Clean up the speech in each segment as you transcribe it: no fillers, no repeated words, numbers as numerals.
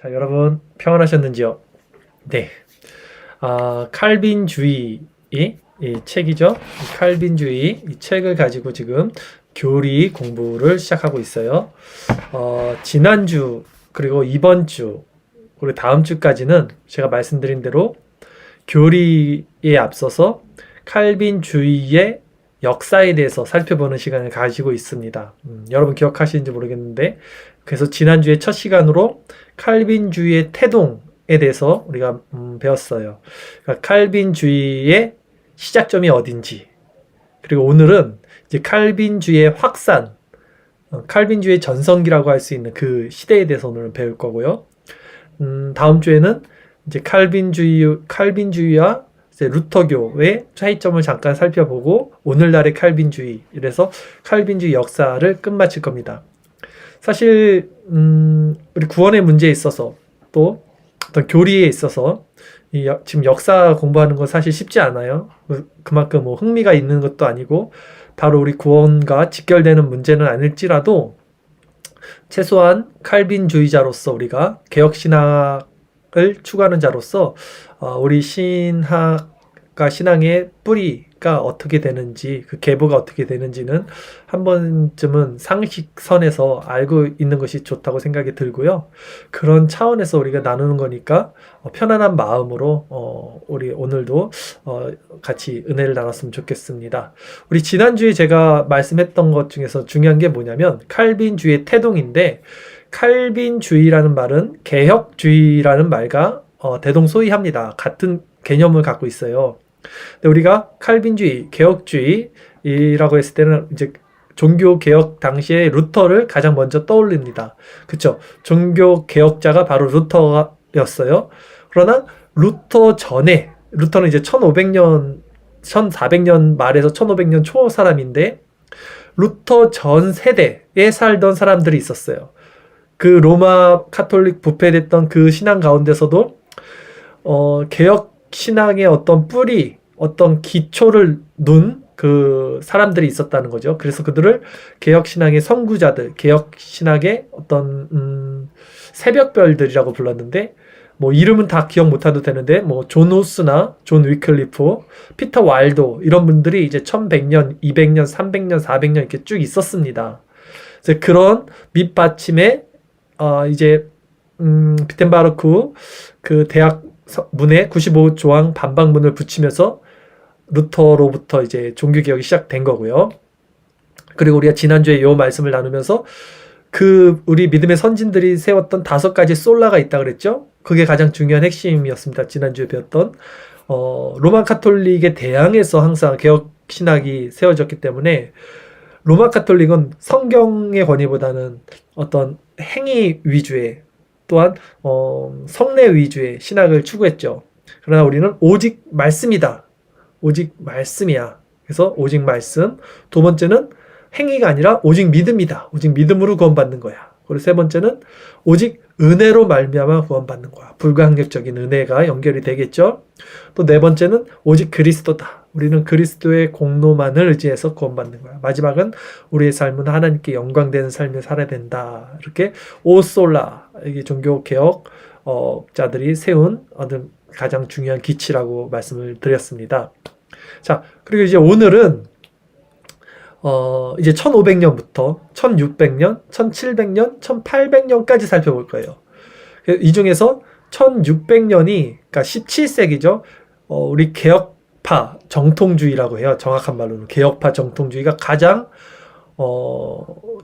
자, 여러분 평안하셨는지요? 네. 칼빈주의 이 책이죠. 이 칼빈주의 이 책을 가지고 지금 교리 공부를 시작하고 있어요. 지난주 그리고 이번 주 그리고 다음 주까지는 제가 말씀드린 대로 교리에 앞서서 칼빈주의의 역사에 대해서 살펴보는 시간을 가지고 있습니다. 여러분 기억하시는지 모르겠는데, 그래서 지난주에 첫 시간으로 칼빈주의의 태동에 대해서 우리가 배웠어요. 그러니까 칼빈주의의 시작점이 어딘지, 그리고 오늘은 이제 칼빈주의의 확산, 칼빈주의의 전성기라고 할 수 있는 그 시대에 대해서 오늘 배울 거고요. 다음 주에는 이제 칼빈주의와 이제 루터교의 차이점을 잠깐 살펴보고 오늘날의 칼빈주의, 이래서 칼빈주의 역사를 끝마칠 겁니다. 사실 우리 구원의 문제에 있어서 또 어떤 교리에 있어서 지금 역사 공부하는 건 사실 쉽지 않아요. 그만큼 뭐 흥미가 있는 것도 아니고 바로 우리 구원과 직결되는 문제는 아닐지라도 최소한 칼빈주의자로서 우리가 개혁신학을 추구하는 자로서 우리 신학과 신앙의 뿌리가 어떻게 되는지, 그 계보가 어떻게 되는지는 한 번쯤은 상식선에서 알고 있는 것이 좋다고 생각이 들고요. 그런 차원에서 우리가 나누는 거니까 편안한 마음으로 우리 오늘도 같이 은혜를 나눴으면 좋겠습니다. 우리 지난주에 제가 말씀했던 것 중에서 중요한 게 뭐냐면 칼빈주의의 태동인데, 칼빈주의라는 말은 개혁주의라는 말과 대동소이합니다. 같은 개념을 갖고 있어요. 근데 우리가 칼빈주의, 개혁주의라고 했을 때는 이제 종교 개혁 당시에 루터를 가장 먼저 떠올립니다. 그쵸? 종교 개혁자가 바로 루터였어요. 그러나 루터 전에, 루터는 이제 1500년, 1400년 말에서 1500년 초 사람인데, 루터 전 세대에 살던 사람들이 있었어요. 그 로마 카톨릭 부패됐던 그 신앙 가운데서도 개혁 신앙의 어떤 뿌리, 어떤 기초를 놓은 그 사람들이 있었다는 거죠. 그래서 그들을 개혁 신앙의 선구자들, 개혁 신학의 어떤 새벽별들이라고 불렀는데, 뭐 이름은 다 기억 못해도 되는데, 뭐 존 후스나 존 위클리프, 피터 와일도, 이런 분들이 이제 1100년, 200년, 300년, 400년 이렇게 쭉 있었습니다. 이제 그런 밑받침에 이제 비텐바르크 그 대학 문에 95조항 반박문을 붙이면서 루터로부터 이제 종교개혁이 시작된 거고요. 그리고 우리가 지난주에 요 말씀을 나누면서 그 우리 믿음의 선진들이 세웠던 5가지 솔라가 있다 그랬죠. 그게 가장 중요한 핵심이었습니다. 지난주에 배웠던 로마 카톨릭에 대항해서 항상 개혁 신학이 세워졌기 때문에, 로마 카톨릭은 성경의 권위보다는 어떤 행위 위주의, 또한 성례 위주의 신학을 추구했죠. 그러나 우리는 오직 말씀이다, 오직 말씀이야. 그래서 오직 말씀. 두 번째는 행위가 아니라 오직 믿음이다, 오직 믿음으로 구원받는 거야. 그리고 세 번째는 오직 은혜로 말미암아 구원받는 거야. 불가항력적인 은혜가 연결이 되겠죠. 또 네 번째는 오직 그리스도다, 우리는 그리스도의 공로만을 의지해서 구원받는 거야. 마지막은 우리의 삶은 하나님께 영광되는 삶을 살아야 된다. 이렇게 오솔라, 이게 종교개혁자들이 세운 어떤 가장 중요한 기치라고 말씀을 드렸습니다. 자, 그리고 이제 오늘은 이제 1500년부터 1600년, 1700년, 1800년까지 살펴볼 거예요. 이 중에서 1600년이, 그러니까 17세기죠. 우리 개혁파 정통주의라고 해요. 정확한 말로는 개혁파 정통주의가 가장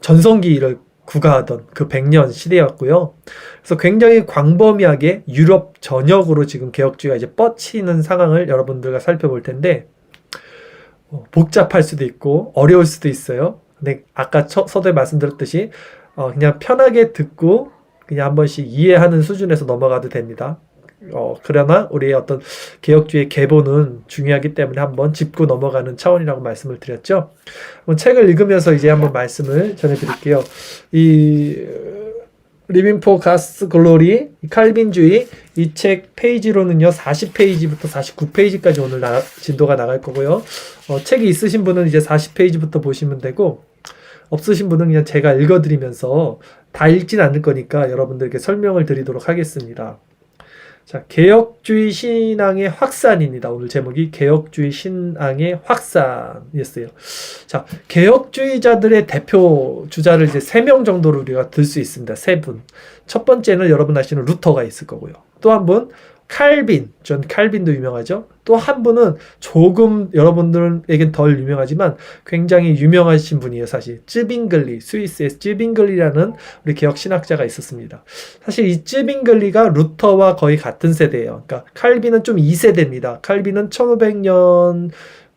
전성기를 구가하던 그 100년 시대였고요. 그래서 굉장히 광범위하게 유럽 전역으로 지금 개혁주의가 이제 뻗치는 상황을 여러분들과 살펴볼 텐데, 복잡할 수도 있고 어려울 수도 있어요. 근데 아까 서두에 말씀드렸듯이 그냥 편하게 듣고 그냥 한 번씩 이해하는 수준에서 넘어가도 됩니다. 그러나 우리의 어떤 개혁주의의 계보는 중요하기 때문에 한번 짚고 넘어가는 차원이라고 말씀을 드렸죠. 책을 읽으면서 이제 한번 말씀을 전해드릴게요. 이 리빙 포 가스 글로리, 칼빈주의, 이 책 페이지로는요 40페이지부터 49페이지까지 오늘 진도가 나갈 거고요. 책이 있으신 분은 이제 40페이지부터 보시면 되고, 없으신 분은 그냥 제가 읽어드리면서 다 읽진 않을 거니까 여러분들께 설명을 드리도록 하겠습니다. 자, 개혁주의 신앙의 확산입니다. 오늘 제목이 개혁주의 신앙의 확산이었어요. 자, 개혁주의자들의 대표 주자를 이제 3명 정도로 우리가 들 수 있습니다. 3분. 첫 번째는 여러분 아시는 루터가 있을 거고요. 또 한 분, 칼빈, 존 칼빈도 유명하죠. 또 한 분은 조금 여러분들에겐 덜 유명하지만 굉장히 유명하신 분이에요. 사실 쯔빙글리, 스위스의 쯔빙글리라는 우리 개혁 신학자가 있었습니다. 사실 이 쯔빙글리가 루터와 거의 같은 세대예요. 그러니까 칼빈은 좀 2세대입니다. 칼빈은 1500년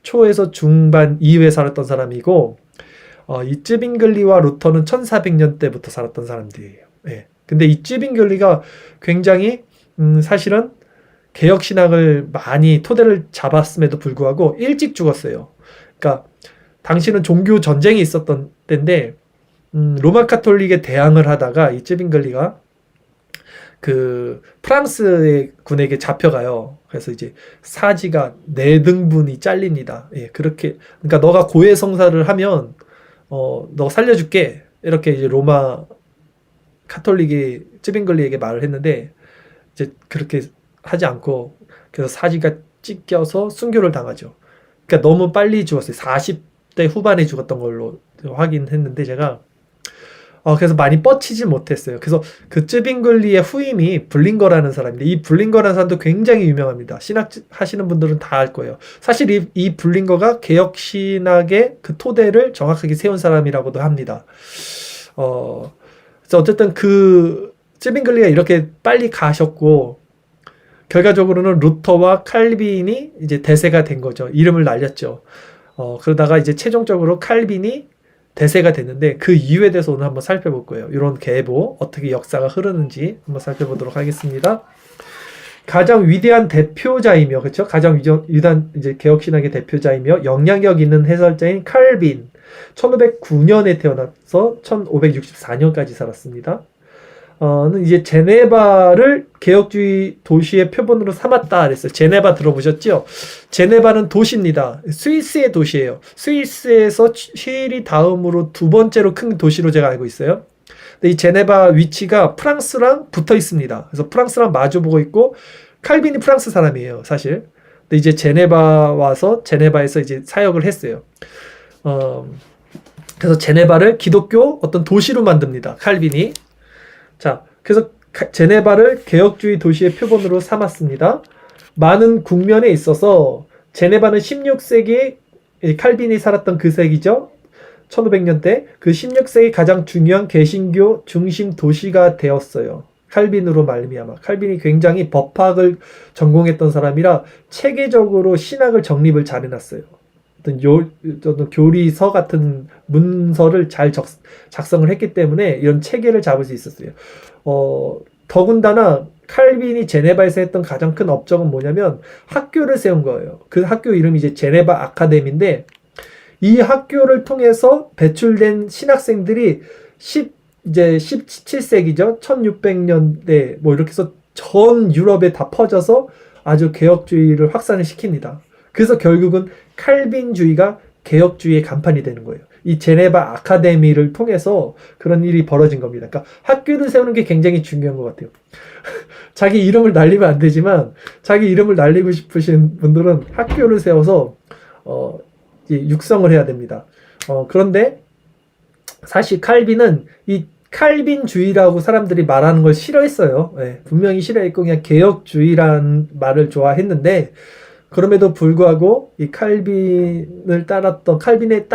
초에서 중반 이후에 살았던 사람이고 이 쯔빙글리와 루터는 1400년대부터 살았던 사람들이에요. 예. 근데 이 쯔빙글리가 굉장히 사실은 개혁신학을 많이 토대를 잡았음에도 불구하고 일찍 죽었어요. 그러니까 당시는 종교 전쟁이 있었던 때인데 로마 카톨릭에 대항을 하다가 이 쯔빙글리가 그 프랑스의 군에게 잡혀가요. 그래서 이제 사지가 4등분이 잘립니다. 예, 그렇게 그러니까 너가 고해성사를 하면 너 살려줄게 이렇게 이제 로마 카톨릭이 쯔빙글리에게 말을 했는데 이제 그렇게 하지 않고 그래서 사지가 찢겨서 순교를 당하죠. 그러니까 너무 빨리 죽었어요. 40대 후반에 죽었던 걸로 확인했는데 제가 그래서 많이 뻗치지 못했어요. 그래서 그 쯔빙글리의 후임이 블링거라는 사람인데 이 블링거라는 사람도 굉장히 유명합니다. 신학 하시는 분들은 다 알 거예요. 사실 이 블링거가 개혁 신학의 그 토대를 정확하게 세운 사람이라고도 합니다. 그래서 어쨌든 그 쯔빙글리가 이렇게 빨리 가셨고 결과적으로는 루터와 칼빈이 이제 대세가 된 거죠. 이름을 날렸죠. 그러다가 이제 최종적으로 칼빈이 대세가 됐는데 그 이유에 대해서 오늘 한번 살펴볼 거예요. 이런 계보 어떻게 역사가 흐르는지 한번 살펴보도록 하겠습니다. 가장 위대한 대표자이며 그렇죠? 가장 위대한 이제 개혁신학의 대표자이며 영향력 있는 해설자인 칼빈 1509년에 태어나서 1564년까지 살았습니다. 이제 제네바를 개혁주의 도시의 표본으로 삼았다 그랬어요. 제네바 들어보셨죠? 제네바는 도시입니다. 스위스의 도시예요. 스위스에서 취리 다음으로 2번째로 큰 도시로 제가 알고 있어요. 근데 이 제네바 위치가 프랑스랑 붙어 있습니다. 그래서 프랑스랑 마주보고 있고 칼빈이 프랑스 사람이에요, 사실. 근데 이제 제네바 와서 제네바에서 이제 사역을 했어요. 그래서 제네바를 기독교 어떤 도시로 만듭니다. 칼빈이. 자, 그래서 제네바를 개혁주의 도시의 표본으로 삼았습니다. 많은 국면에 있어서 제네바는 16세기 칼빈이 살았던 그 세기죠. 1500년대 그 16세기 가장 중요한 개신교 중심 도시가 되었어요. 칼빈으로 말미암아. 칼빈이 굉장히 법학을 전공했던 사람이라 체계적으로 신학을 정립을 잘 해놨어요. 어떤 교리서 같은 문서를 잘 작성을 했기 때문에 이런 체계를 잡을 수 있었어요. 더군다나 칼빈이 제네바에서 했던 가장 큰 업적은 뭐냐면 학교를 세운 거예요. 그 학교 이름이 이제 제네바 아카데미인데 이 학교를 통해서 배출된 신학생들이 이제 17세기죠. 1600년대 뭐 이렇게 해서 전 유럽에 다 퍼져서 아주 개혁주의를 확산을 시킵니다. 그래서 결국은 칼빈주의가 개혁주의의 간판이 되는 거예요. 이 제네바 아카데미를 통해서 그런 일이 벌어진 겁니다. 그러니까 학교를 세우는 게 굉장히 중요한 것 같아요. 자기 이름을 날리면 안 되지만 자기 이름을 날리고 싶으신 분들은 학교를 세워서 육성을 해야 됩니다. 그런데 사실 칼빈은 이 칼빈주의라고 사람들이 말하는 걸 싫어했어요. 네, 분명히 싫어했고 그냥 개혁주의라는 말을 좋아했는데 그럼에도 불구하고 이 칼빈을 따랐던 칼빈을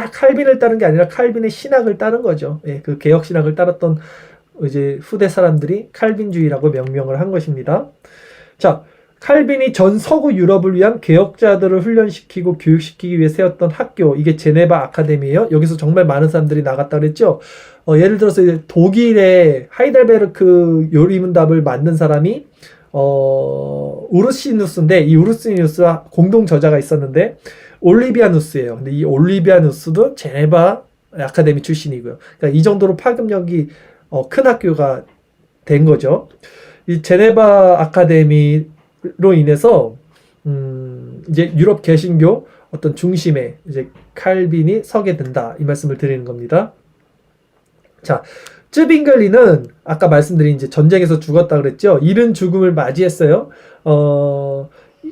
따른 게 아니라 칼빈의 신학을 따른 거죠. 예, 그 개혁 신학을 따랐던 이제 후대 사람들이 칼빈주의라고 명명을 한 것입니다. 자, 칼빈이 전 서구 유럽을 위한 개혁자들을 훈련시키고 교육시키기 위해 세웠던 학교, 이게 제네바 아카데미예요. 여기서 정말 많은 사람들이 나갔다 그랬죠. 예를 들어서 이제 독일의 하이델베르크 요리문답을 만든 사람이 우르시누스인데 이 우르시누스와 공동 저자가 있었는데 올리비아누스예요. 근데 이 올리비아누스도 제네바 아카데미 출신이고요. 그러니까 이 정도로 파급력이 큰 학교가 된 거죠. 이 제네바 아카데미로 인해서 이제 유럽 개신교 어떤 중심에 이제 칼빈이 서게 된다 이 말씀을 드리는 겁니다. 자, 쯔빙글리는 아까 말씀드린 이제 전쟁에서 죽었다 그랬죠. 이른 죽음을 맞이했어요.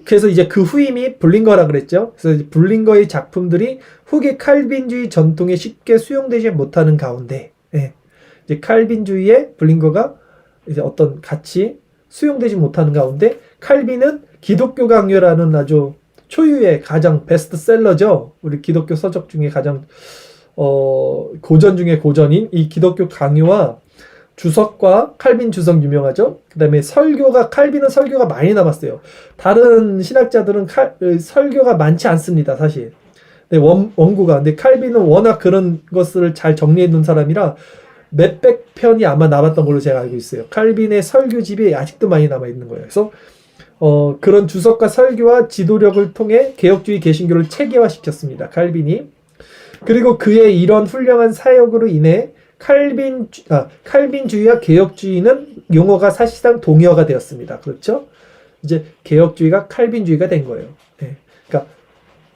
그래서 이제 그 후임이 블링거라 그랬죠. 그래서 블링거의 작품들이 후기 칼빈주의 전통에 쉽게 수용되지 못하는 가운데, 예, 이제 칼빈주의에 블링거가 이제 어떤 같이 수용되지 못하는 가운데, 칼빈은 기독교 강요라는 아주 초유의 가장 베스트셀러죠. 우리 기독교 서적 중에 가장 고전 중에 고전인 이 기독교 강요와 주석과 칼빈 주석 유명하죠. 그 다음에 칼빈은 설교가 많이 남았어요. 다른 신학자들은 설교가 많지 않습니다, 사실. 네, 원고가. 근데 칼빈은 워낙 그런 것을 잘 정리해 놓은 사람이라 몇백 편이 아마 남았던 걸로 제가 알고 있어요. 칼빈의 설교집이 아직도 많이 남아 있는 거예요. 그래서 그런 주석과 설교와 지도력을 통해 개혁주의 개신교를 체계화시켰습니다, 칼빈이. 그리고 그의 이런 훌륭한 사역으로 인해 칼빈주의와 개혁주의는 용어가 사실상 동의어가 되었습니다. 그렇죠? 이제 개혁주의가 칼빈주의가 된 거예요. 네. 그러니까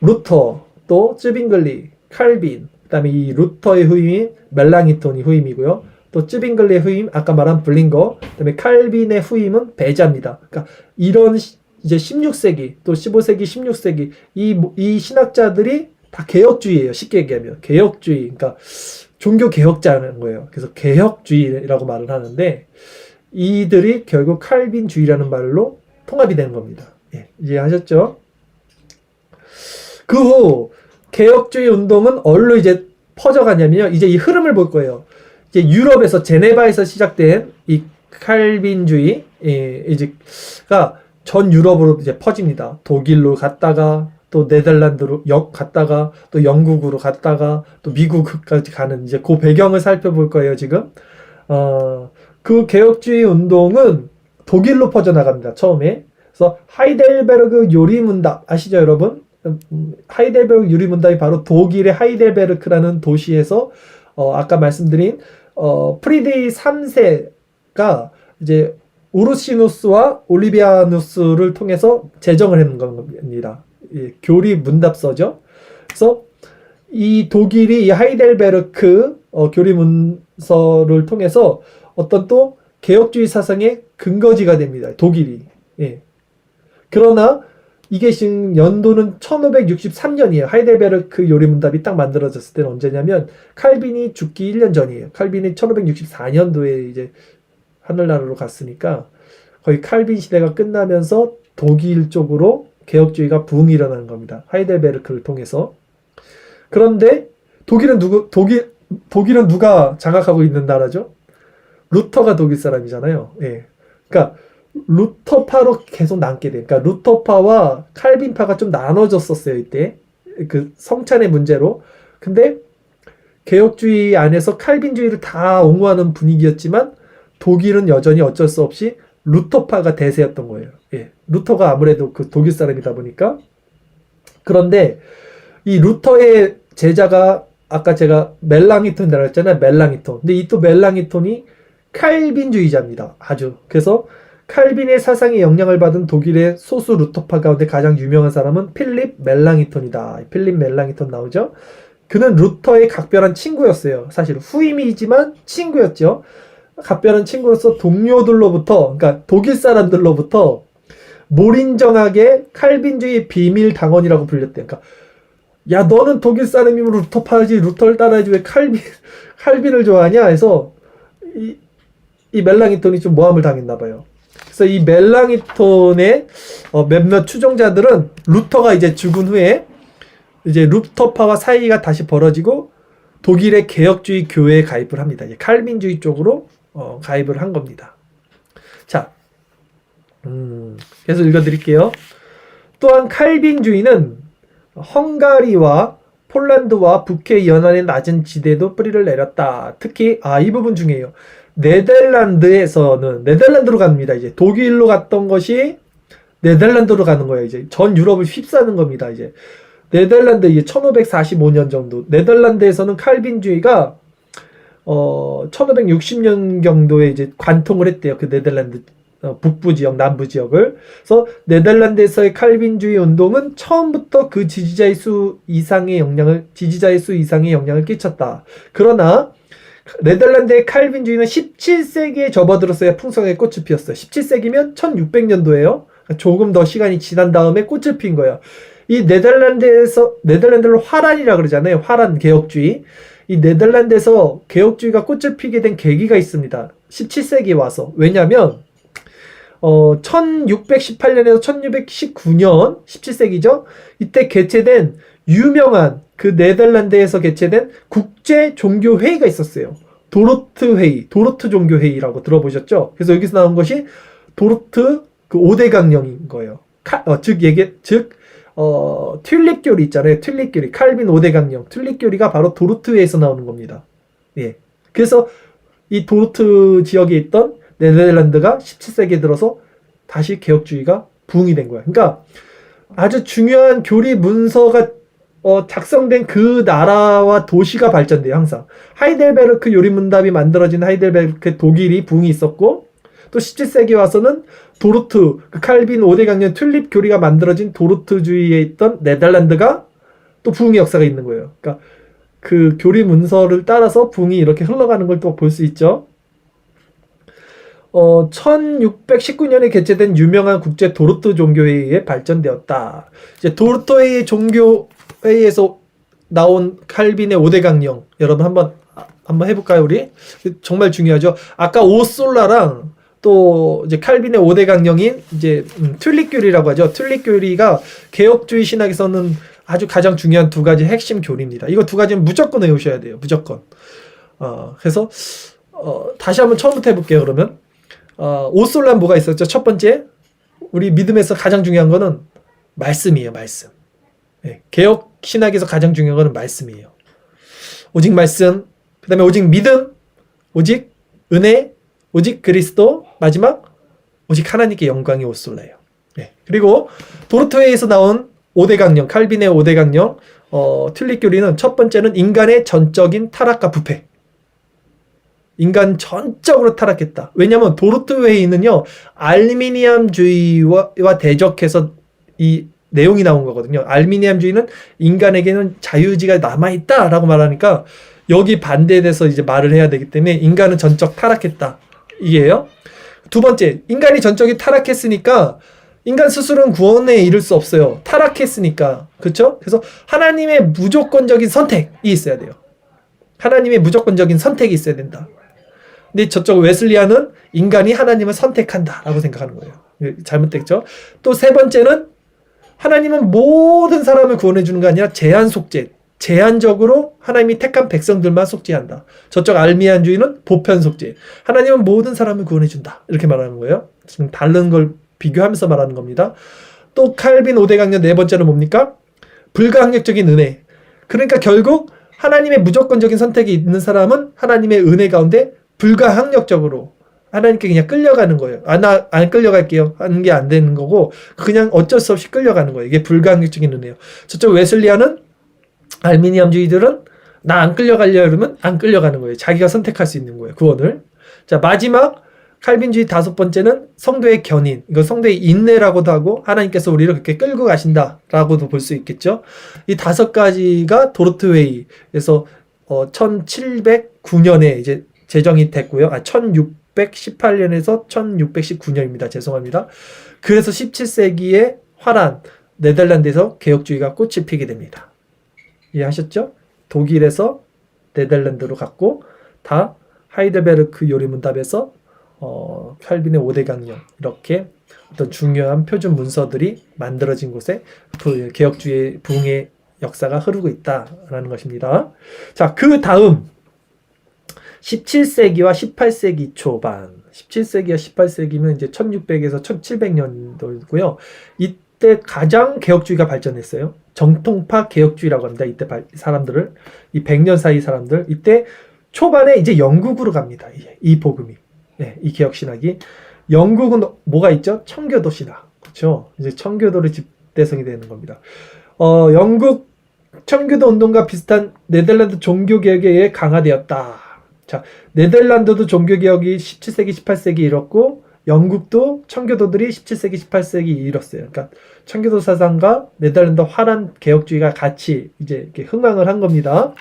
루터, 또 쯔빙글리, 칼빈, 그다음에 이 루터의 후임이 멜랑이톤이 후임이고요. 또 쯔빙글리의 후임, 아까 말한 블링거, 그다음에 칼빈의 후임은 베자입니다. 그러니까 이런 이제 16세기, 또 15세기, 16세기 이 신학자들이 다 개혁주의예요. 쉽게 얘기하면 개혁주의, 그러니까 종교 개혁자라는 거예요. 그래서 개혁주의라고 말을 하는데 이들이 결국 칼빈주의라는 말로 통합이 되는 겁니다. 예, 이해하셨죠? 그 후 개혁주의 운동은 어디로 이제 퍼져가냐면요. 이제 이 흐름을 볼 거예요. 이제 유럽에서 제네바에서 시작된 이 칼빈주의, 이제가 전 유럽으로 이제 퍼집니다. 독일로 갔다가 또 네덜란드로 갔다가 또 영국으로 갔다가 또 미국까지 가는 이제 그 배경을 살펴볼 거예요, 지금. 그 개혁주의 운동은 독일로 퍼져나갑니다, 처음에. 그래서 하이델베르그 요리문답 아시죠, 여러분? 하이델베르그 요리문답이 바로 독일의 하이델베르크라는 도시에서 아까 말씀드린 프리드리 3세가 이제 우르시누스와 올리비아누스를 통해서 제정을 해놓은 겁니다. 예, 교리 문답서죠. 그래서 이 독일이 이 하이델베르크 교리 문서를 통해서 어떤 또 개혁주의 사상의 근거지가 됩니다. 독일이. 예. 그러나 이게 지금 연도는 1563년이에요. 하이델베르크 요리 문답이 딱 만들어졌을 때는 언제냐면 칼빈이 죽기 1년 전이에요. 칼빈이 1564년도에 이제 하늘나라로 갔으니까 거의 칼빈 시대가 끝나면서 독일 쪽으로 개혁주의가 부흥이 일어나는 겁니다. 하이델베르크를 통해서. 그런데 독일은 누가 장악하고 있는 나라죠? 루터가 독일 사람이잖아요. 예. 그러니까 루터파로 계속 남게 돼. 그러니까 루터파와 칼빈파가 좀 나눠졌었어요, 이때. 그 성찬의 문제로. 근데 개혁주의 안에서 칼빈주의를 다 옹호하는 분위기였지만 독일은 여전히 어쩔 수 없이 루터파가 대세였던 거예요. 예. 루터가 아무래도 그 독일 사람이다 보니까. 그런데 이 루터의 제자가 아까 제가 멜랑이톤이라고 했잖아요. 멜랑이톤. 근데 이 또 멜랑이톤이 칼빈주의자입니다. 아주. 그래서 칼빈의 사상에 영향을 받은 독일의 소수 루터파 가운데 가장 유명한 사람은 필립 멜랑이톤이다. 필립 멜랑이톤 나오죠? 그는 루터의 각별한 친구였어요. 사실 후임이지만 친구였죠. 각별한 친구로서 동료들로부터, 그러니까 독일 사람들로부터 몰인정하게 칼빈주의 비밀 당원이라고 불렸대요. 그러니까 야, 너는 독일 사람이면 루터파지, 루터를 따라야지 왜 칼빈을 좋아하냐 해서 이 멜랑이톤이 좀 모함을 당했나 봐요. 그래서 이 멜랑이톤의 몇몇 추종자들은 루터가 이제 죽은 후에 이제 루터파와 사이가 다시 벌어지고 독일의 개혁주의 교회에 가입을 합니다. 이제 칼빈주의 쪽으로 가입을 한 겁니다. 자, 계속 읽어드릴게요. 또한 칼빈주의는 헝가리와 폴란드와 북해 연안의 낮은 지대도 뿌리를 내렸다. 특히 이 부분 중요해요. 네덜란드로 갑니다. 이제 독일로 갔던 것이 네덜란드로 가는 거예요. 이제 전 유럽을 휩싸는 겁니다. 이제 네덜란드 이제 1545년 정도. 네덜란드에서는 칼빈주의가 1560년 정도에 이제 관통을 했대요. 그 네덜란드 북부 지역, 남부 지역을. 그래서 네덜란드에서의 칼빈주의 운동은 처음부터 그 지지자의 수 이상의 영향을 끼쳤다. 그러나 네덜란드의 칼빈주의는 17세기에 접어들었어야 풍성하게 꽃을 피웠어요. 17세기면 1600년도예요. 조금 더 시간이 지난 다음에 꽃을 핀 거예요. 이 네덜란드를 화란이라 그러잖아요. 화란 개혁주의. 이 네덜란드에서 개혁주의가 꽃을 피게 된 계기가 있습니다. 17세기에 와서. 왜냐면 1618년에서 1619년 17세기죠. 이때 개최된 유명한 그 네덜란드에서 개최된 국제 종교 회의가 있었어요. 도르트 회의, 도르트 종교 회의라고 들어보셨죠? 그래서 여기서 나온 것이 도르트 그 5대 강령인 거예요. 튤립 교리 있잖아요. 튤립 교리, 칼빈 5대 강령. 튤립 교리가 바로 도르트 회의에서 나오는 겁니다. 예. 그래서 이 도르트 지역에 있던 네덜란드가 17세기에 들어서 다시 개혁주의가 부흥이 된 거야. 그러니까 아주 중요한 교리 문서가 작성된 그 나라와 도시가 발전돼요. 항상 하이델베르크 요리문답이 만들어진 하이델베르크 독일이 부흥이 있었고, 또 17세기 와서는 도르트, 그 칼빈 5대 강령 튤립 교리가 만들어진 도르트주의에 있던 네덜란드가 또 부흥의 역사가 있는 거예요. 그러니까 그 교리 문서를 따라서 부흥이 이렇게 흘러가는 걸 또 볼 수 있죠. 1619년에 개최된 유명한 국제 도르트 종교회의에 발전되었다. 이제 도르트회의 종교회의에서 나온 칼빈의 5대 강령, 여러분 한번 해볼까요, 우리? 정말 중요하죠. 아까 오솔라랑 또 이제 칼빈의 5대 강령인 이제 튤립 교리라고 하죠. 튤립 교리가 개혁주의 신학에서는 아주 가장 중요한 두 가지 핵심 교리입니다. 이거 두 가지는 무조건 외우셔야 돼요. 무조건. 그래서 다시 한번 처음부터 해볼게요. 그러면 오솔라는 뭐가 있었죠? 첫 번째, 우리 믿음에서 가장 중요한 거는 말씀이에요. 말씀. 네, 개혁 신학에서 가장 중요한 거는 말씀이에요. 오직 말씀, 그 다음에 오직 믿음, 오직 은혜, 오직 그리스도, 마지막 오직 하나님께 영광이 오솔라예요. 네. 그리고 도르트회에서 나온 5대 강령, 칼빈의 5대 강령, 튤립 교리는 첫 번째는 인간의 전적인 타락과 부패. 인간 전적으로 타락했다. 왜냐하면 도르트 회의는요, 알미니암주의와 대적해서 이 내용이 나온 거거든요. 알미니암주의는 인간에게는 자유의지가 남아있다라고 말하니까 여기 반대에 대해서 이제 말을 해야 되기 때문에 인간은 전적 타락했다. 이게요. 두 번째, 인간이 전적이 타락했으니까 인간 스스로는 구원에 이를 수 없어요. 타락했으니까. 그렇죠? 그래서 하나님의 무조건적인 선택이 있어야 돼요. 하나님의 무조건적인 선택이 있어야 된다. 근데 저쪽 웨슬리안은 인간이 하나님을 선택한다라고 생각하는 거예요. 잘못됐죠? 또 세 번째는 하나님은 모든 사람을 구원해 주는 게 아니라 제한 속죄, 제한적으로 하나님이 택한 백성들만 속죄한다. 저쪽 알미니암주의는 보편 속죄. 하나님은 모든 사람을 구원해 준다. 이렇게 말하는 거예요. 지금 다른 걸 비교하면서 말하는 겁니다. 또 칼빈 5대 강령 네 번째는 뭡니까? 불가항력적인 은혜. 그러니까 결국 하나님의 무조건적인 선택이 있는 사람은 하나님의 은혜 가운데 불가항력적으로 하나님께 그냥 끌려가는 거예요. 나 안 끌려갈게요 하는 게 안 되는 거고, 그냥 어쩔 수 없이 끌려가는 거예요. 이게 불가항력적인 은혜예요. 저쪽 웨슬리안은, 알미니암주의들은 나 안 끌려가려 그러면 안 끌려가는 거예요. 자기가 선택할 수 있는 거예요. 구원을. 자, 마지막 칼빈주의 다섯 번째는 성도의 견인. 이거 성도의 인내라고도 하고, 하나님께서 우리를 그렇게 끌고 가신다라고도 볼 수 있겠죠. 이 다섯 가지가 도르트 회의에서 1709년에 이제 제정이 됐고요. 1618년에서 1619년입니다. 죄송합니다. 그래서 17세기에 화란 네덜란드에서 개혁주의가 꽃이 피게 됩니다. 이해하셨죠? 독일에서 네덜란드로 갔고, 다 하이델베르크 요리문답에서 칼빈의 5대 강령, 이렇게 어떤 중요한 표준 문서들이 만들어진 곳에 개혁주의 부흥의 역사가 흐르고 있다라는 것입니다. 자, 그 다음 17세기와 18세기 초반, 17세기와 18세기면 이제 1600에서 1700년도고요. 이때 가장 개혁주의가 발전했어요. 정통파 개혁주의라고 합니다. 이때 사람들을, 이 100년 사이 사람들, 이때 초반에 이제 영국으로 갑니다. 이 복음이. 네, 이 개혁신학이. 영국은 뭐가 있죠? 청교도 신학. 그렇죠? 이제 청교도를 집대성이 되는 겁니다. 영국 청교도 운동과 비슷한 네덜란드 종교개혁에 의해 강화되었다. 자, 네덜란드도 종교개혁이 17세기, 18세기 이뤘고, 영국도 청교도들이 17세기, 18세기 이뤘어요. 그러니까 청교도 사상과 네덜란드 화란 개혁주의가 같이 이제 이렇게 흥황을 한 겁니다.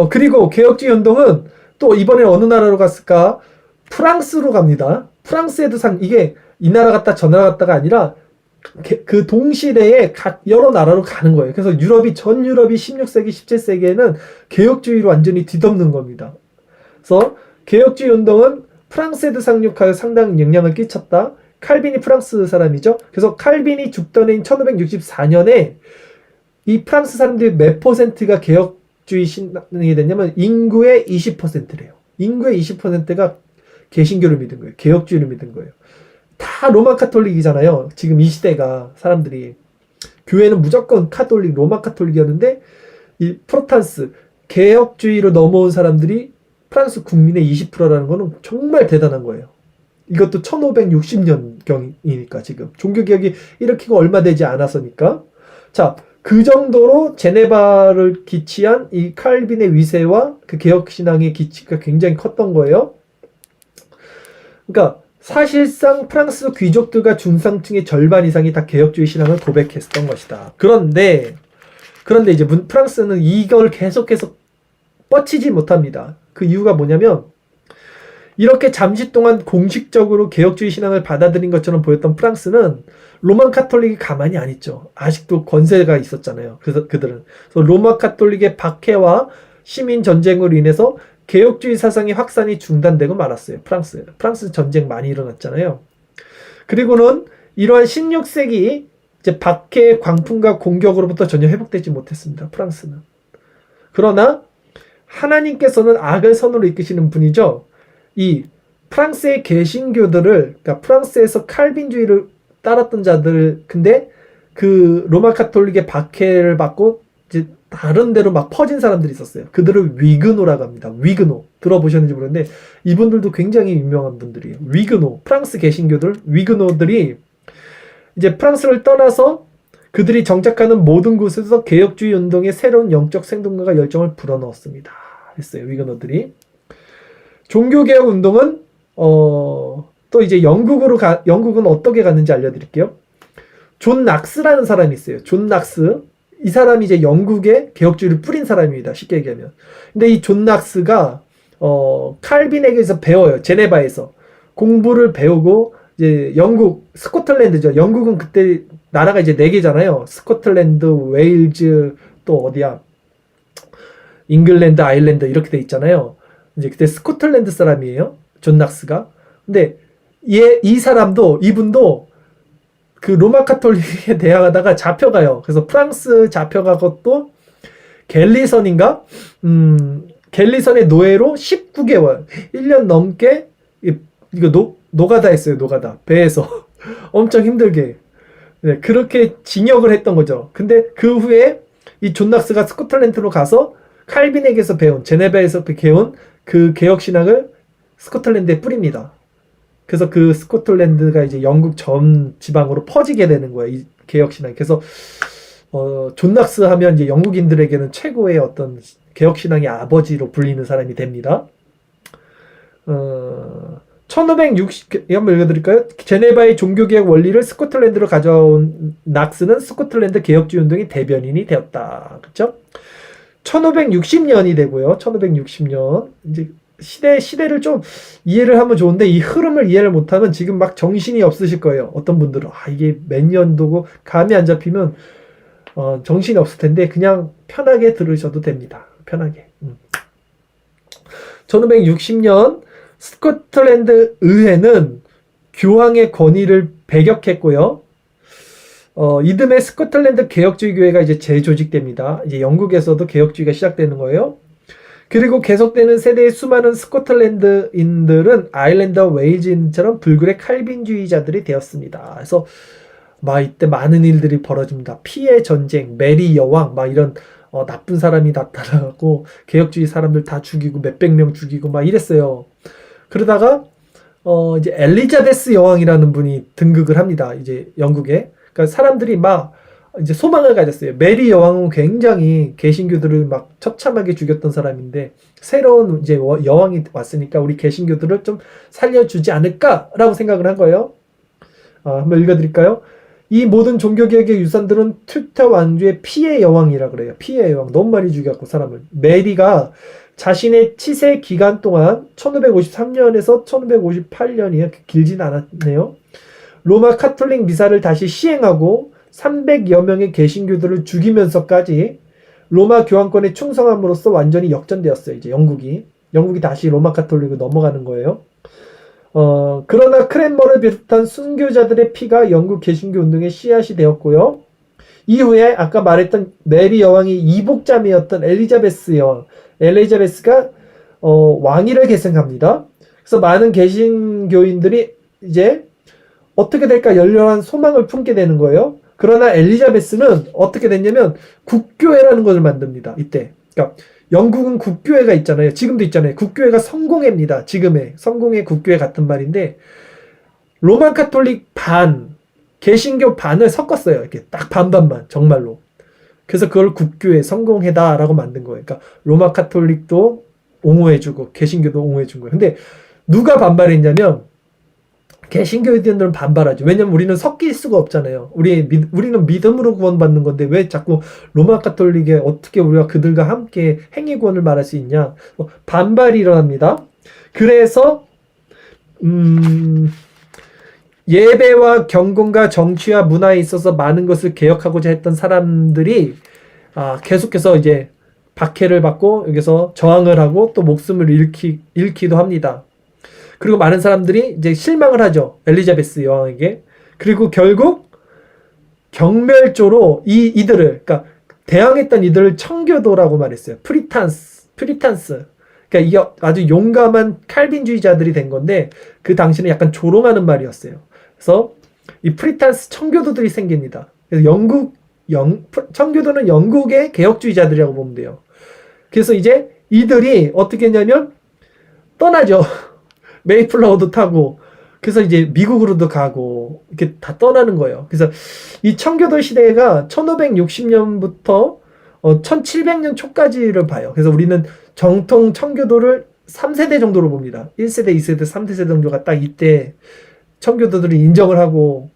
그리고 개혁주의 운동은 또 이번에 어느 나라로 갔을까? 프랑스로 갑니다. 프랑스에도 이게 이 나라 갔다 저 나라 갔다가 아니라 그 동시대에 여러 나라로 가는 거예요. 그래서 전 유럽이 16세기, 17세기에는 개혁주의로 완전히 뒤덮는 겁니다. 그래서 개혁주의 운동은 프랑스에도 상륙하여 상당한 영향을 끼쳤다. 칼빈이 프랑스 사람이죠. 그래서 칼빈이 죽던 해인 1564년에 이 프랑스 사람들이 몇 퍼센트가 개혁주의 신앙이 됐냐면 인구의 20%래요. 인구의 20%가 개신교를 믿은 거예요. 개혁주의를 믿은 거예요. 다 로마 카톨릭이잖아요. 지금 이 시대가 사람들이 교회는 무조건 카톨릭, 로마 카톨릭이었는데 이 프로탄스 개혁주의로 넘어온 사람들이 프랑스 국민의 20%라는 거는 정말 대단한 거예요. 이것도 1560년경이니까 지금 종교개혁이 일으키고 얼마 되지 않았으니까. 자, 그 정도로 제네바를 기치한 이 칼빈의 위세와 그 개혁신앙의 기치가 굉장히 컸던 거예요. 그러니까 사실상 프랑스 귀족들과 중상층의 절반 이상이 다 개혁주의 신앙을 고백했던 것이다. 그런데 이제 프랑스는 이걸 계속해서 뻗치지 못합니다. 그 이유가 뭐냐면 이렇게 잠시 동안 공식적으로 개혁주의 신앙을 받아들인 것처럼 보였던 프랑스는 로마 카톨릭이 가만히 안 있죠. 아직도 권세가 있었잖아요. 그래서 그들은 로마 카톨릭의 박해와 시민 전쟁으로 인해서 개혁주의 사상의 확산이 중단되고 말았어요. 프랑스 전쟁 많이 일어났잖아요. 그리고는 이러한 16세기 이제 박해의 광풍과 공격으로부터 전혀 회복되지 못했습니다. 프랑스는. 그러나 하나님께서는 악을 선으로 이끄시는 분이죠. 이 프랑스의 개신교들을, 그러니까 프랑스에서 칼빈주의를 따랐던 자들, 근데 그 로마 카톨릭의 박해를 받고 이제 다른 데로 막 퍼진 사람들이 있었어요. 그들을 위그노라고 합니다. 위그노. 들어보셨는지 모르겠는데 이분들도 굉장히 유명한 분들이에요. 위그노. 프랑스 개신교들, 위그노들이 이제 프랑스를 떠나서 그들이 정착하는 모든 곳에서 개혁주의 운동의 새로운 영적 생동감과 열정을 불어넣었습니다. 했어요. 위그노들이. 종교개혁 운동은 또 이제 영국은 어떻게 갔는지 알려드릴게요. 존 낙스라는 사람이 있어요. 존 낙스. 이 사람이 이제 영국에 개혁주의를 뿌린 사람입니다. 쉽게 얘기하면. 근데 이 존 낙스가 칼빈에게서 배워요. 제네바에서 공부를 배우고 이제 영국, 스코틀랜드죠. 영국은 그때 나라가 이제 4개잖아요. 스코틀랜드, 웨일즈, 또 어디야? 잉글랜드, 아일랜드 이렇게 돼 있잖아요. 이제 그때 스코틀랜드 사람이에요. 존 낙스가. 근데 이분도 그 로마 카톨릭에 대항하다가 잡혀가요. 그래서 프랑스 잡혀가고 또 갤리선인가? 갤리선의 노예로 19개월, 1년 넘게 이거 노가다 했어요. 노가다. 배에서 엄청 힘들게. 네, 그렇게 징역을 했던 거죠. 근데 그 후에 이 존 낙스가 스코틀랜드로 가서 칼빈에게서 배운, 제네바에서 배운 그 개혁신앙을 스코틀랜드에 뿌립니다. 그래서 그 스코틀랜드가 이제 영국 전 지방으로 퍼지게 되는 거예요. 이 개혁신앙. 그래서 존 낙스 하면 이제 영국인들에게는 최고의 어떤 개혁신앙의 아버지로 불리는 사람이 됩니다. 1560, 한번 읽어드릴까요? 제네바의 종교개혁 원리를 스코틀랜드로 가져온 낙스는 스코틀랜드 개혁주의 운동의 대변인이 되었다. 그렇죠? 1560년이 되고요. 1560년. 이제 시대를 좀 이해를 하면 좋은데 이 흐름을 이해를 못하면 지금 막 정신이 없으실 거예요. 어떤 분들은 이게 몇 년도고 감이 안 잡히면 정신이 없을 텐데 그냥 편하게 들으셔도 됩니다. 편하게. 1560년 스코틀랜드 의회는 교황의 권위를 배격했고요. 이듬해 스코틀랜드 개혁주의 교회가 이제 재조직됩니다. 이제 영국에서도 개혁주의가 시작되는 거예요. 그리고 계속되는 세대의 수많은 스코틀랜드인들은 아일랜드와 웨일즈인처럼 불굴의 칼빈주의자들이 되었습니다. 그래서 이때 많은 일들이 벌어집니다. 피해 전쟁, 메리 여왕, 이런 나쁜 사람이 나타나고 개혁주의 사람들 다 죽이고 몇백 명 죽이고 이랬어요. 그러다가 이제 엘리자베스 여왕이라는 분이 등극을 합니다. 이제 영국에. 그러니까 사람들이 이제 소망을 가졌어요. 메리 여왕은 굉장히 개신교들을 처참하게 죽였던 사람인데 새로운 이제 여왕이 왔으니까 우리 개신교들을 좀 살려주지 않을까라고 생각을 한 거예요. 한번 읽어드릴까요? 이 모든 종교개혁의 유산들은 튜터 왕조의 피해 여왕이라 그래요. 피해 여왕. 너무 많이 죽였고 사람을. 메리가 자신의 치세 기간 동안 1553년에서 1558년이야. 길진 않았네요. 로마 카톨릭 미사를 다시 시행하고 300여 명의 개신교들을 죽이면서까지 로마 교황권에 충성함으로써 완전히 역전되었어요. 이제 영국이 다시 로마 카톨릭으로 넘어가는 거예요. 그러나 크랜머를 비롯한 순교자들의 피가 영국 개신교 운동의 씨앗이 되었고요. 이후에 아까 말했던 메리 여왕이 이복자매였던 엘리자베스가 왕위를 계승합니다. 그래서 많은 개신교인들이 이제 어떻게 될까 열렬한 소망을 품게 되는 거예요. 그러나 엘리자베스는 어떻게 됐냐면 국교회라는 것을 만듭니다. 이때. 그러니까 영국은 국교회가 있잖아요. 지금도 있잖아요. 국교회가 성공회입니다. 지금의 성공회 국교회 같은 말인데 로만 카톨릭 반, 개신교 반을 섞었어요. 이렇게 딱 반반만 정말로. 그래서 그걸 국교회 성공회다라고 만든 거예요. 그러니까 로마 카톨릭도 옹호해주고 개신교도 옹호해준 거예요. 근데 누가 반발했냐면 개신교인들은 반발하죠. 왜냐면 우리는 섞일 수가 없잖아요. 우리는 믿음으로 구원받는 건데 왜 자꾸 로마 카톨릭에 어떻게 우리가 그들과 함께 행위구원을 말할 수 있냐. 반발이 일어납니다. 그래서 예배와 경건과 정치와 문화에 있어서 많은 것을 개혁하고자 했던 사람들이 계속해서 이제 박해를 받고 여기서 저항을 하고 또 목숨을 잃기도 합니다. 그리고 많은 사람들이 이제 실망을 하죠. 엘리자베스 여왕에게. 그리고 결국 경멸조로 그러니까 대항했던 이들을 청교도라고 말했어요. 프리탄스. 그러니까 이게 아주 용감한 칼빈주의자들이 된 건데 그 당시는 약간 조롱하는 말이었어요. 그래서 이 프리탄스 청교도들이 생깁니다. 그래서 청교도는 영국의 개혁주의자들이라고 보면 돼요. 그래서 이제 이들이 어떻게 했냐면 떠나죠. 메이플라워도 타고 그래서 이제 미국으로도 가고 이렇게 다 떠나는 거예요. 그래서 이 청교도 시대가 1560년부터 1700년 초까지를 봐요. 그래서 우리는 정통 청교도를 3세대 정도로 봅니다. 1세대, 2세대, 3세대 정도가 딱 이때 청교도들이 인정을 하고